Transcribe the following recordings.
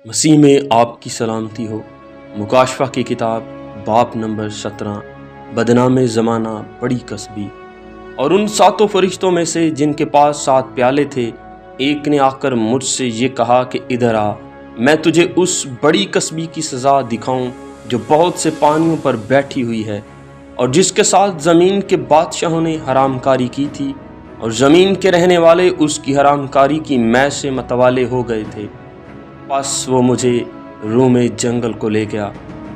मसीह में आपकी सलामती हो। मुकाशफा की किताब बाब नंबर 17 बदनाम ज़माना बड़ी कसबी। और उन सातों फरिश्तों में से जिनके पास 7 प्याले थे, एक ने आकर मुझसे ये कहा कि इधर आ, मैं तुझे उस बड़ी कसबी की सज़ा दिखाऊं जो बहुत से पानियों पर बैठी हुई है और जिसके साथ ज़मीन के बादशाहों ने हरामकारी की थी और ज़मीन के रहने वाले उसकी हरामकारी की मै से मतवाले हो गए थे। बस वो मुझे रूम जंगल को ले गया।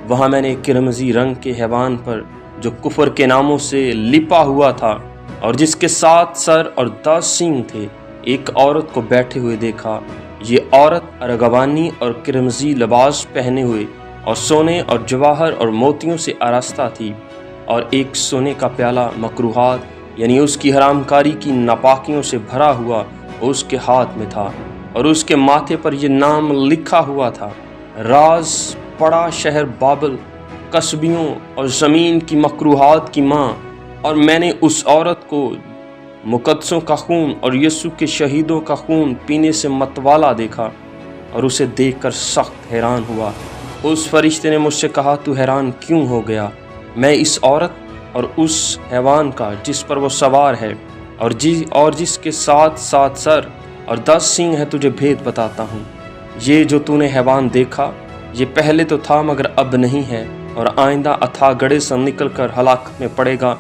वहाँ मैंने किरमजी रंग के हैवान पर जो कुफर के नामों से लिपा हुआ था और जिसके 7 सर और 10 सींग थे, एक औरत को बैठे हुए देखा। ये औरत अरगवानी और किरमजी लिबास पहने हुए और सोने और जवाहर और मोतियों से आरास्ता थी, और एक सोने का प्याला मकरूहात यानी उसकी हरामकारी की नापाकियों से भरा हुआ उसके हाथ में था, और उसके माथे पर यह नाम लिखा हुआ था, राज बड़ा शहर बाबल, कस्बियों और ज़मीन की मकरूहात की माँ। और मैंने उस औरत को मुकद्दसों का खून और यीशु के शहीदों का खून पीने से मतवाला देखा और उसे देखकर सख्त हैरान हुआ। उस फरिश्ते ने मुझसे कहा, तू हैरान क्यों हो गया? मैं इस औरत और उस हैवान का जिस पर वो सवार है और जिसके 7 सर और 10 सींग है तुझे भेद बताता हूँ। ये जो तूने हैवान देखा, ये पहले तो था मगर अब नहीं है, और आइंदा अथाह गड़े से निकल कर हलाकत में पड़ेगा।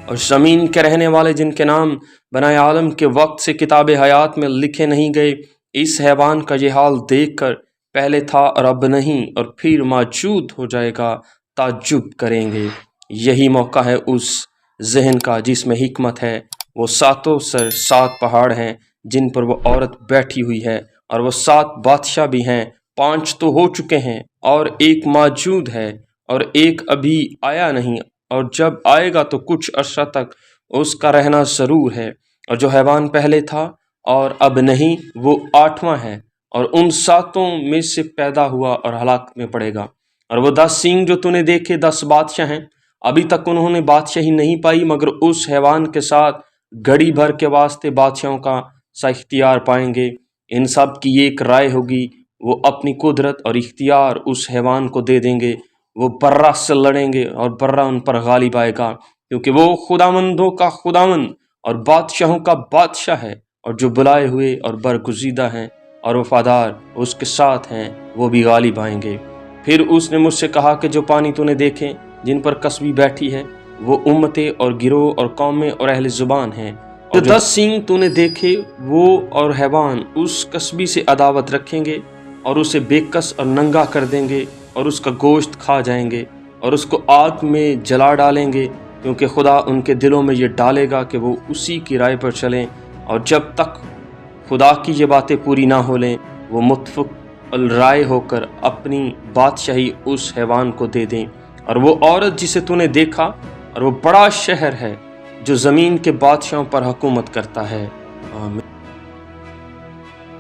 और ज़मीन के रहने वाले जिनके नाम बनाए आलम के वक्त से किताब हयात में लिखे नहीं गए, इस हैवान का ये हाल देखकर पहले था और अब नहीं और फिर मौजूद हो जाएगा, ताज्जुब करेंगे। यही मौका है उस जहन का जिसमें हिकमत है। वो 7 सर 7 पहाड़ हैं जिन पर वो औरत बैठी हुई है, और वो 7 बादशाह भी हैं। 5 तो हो चुके हैं और एक मौजूद है और एक अभी आया नहीं, और जब आएगा तो कुछ अर्सा तक उसका रहना ज़रूर है। और जो हैवान पहले था और अब नहीं, वो 8वां है और उन 7 में से पैदा हुआ और हलाकत में पड़ेगा। और वो 10 सींग जो तूने देखे 10 बादशाह हैं। अभी तक उन्होंने बादशाही नहीं पाई, मगर उस हैवान के साथ घड़ी भर के वास्ते बादशाहों का सा इख्तियार पाएंगे। इन सब की एक राय होगी, वो अपनी कुदरत और इख्तियार उस हैवान को दे देंगे। वो बर्रा से लड़ेंगे और बर्रा उन पर गालिब आएगा, क्योंकि वो खुदामंदों का खुदामंद और बादशाहों का बादशाह है, और जो बुलाए हुए और बरगुज़ीदा हैं और वफादार उसके साथ हैं, वो भी गालिब आएंगे। फिर उसने मुझसे कहा कि जो पानी तूने देखे जिन पर कसबी बैठी है, वो उम्मतें और गिरोह और कौमें और अहले ज़ुबान हैं। और जो 10 सींग तूने देखे, वो और हैवान उस कसबी से अदावत रखेंगे और उसे बेकस और नंगा कर देंगे और उसका गोश्त खा जाएंगे और उसको आग में जला डालेंगे, क्योंकि खुदा उनके दिलों में ये डालेगा कि वो उसी की राय पर चलें, और जब तक खुदा की ये बातें पूरी ना हो लें, वो मुतफ़िक़ राय होकर अपनी बादशाही उस हैवान को दे दें। और वो औरत जिसे तूने देखा, और वो बड़ा शहर है जो ज़मीन के बादशाहों पर हुकूमत करता है। आमीन।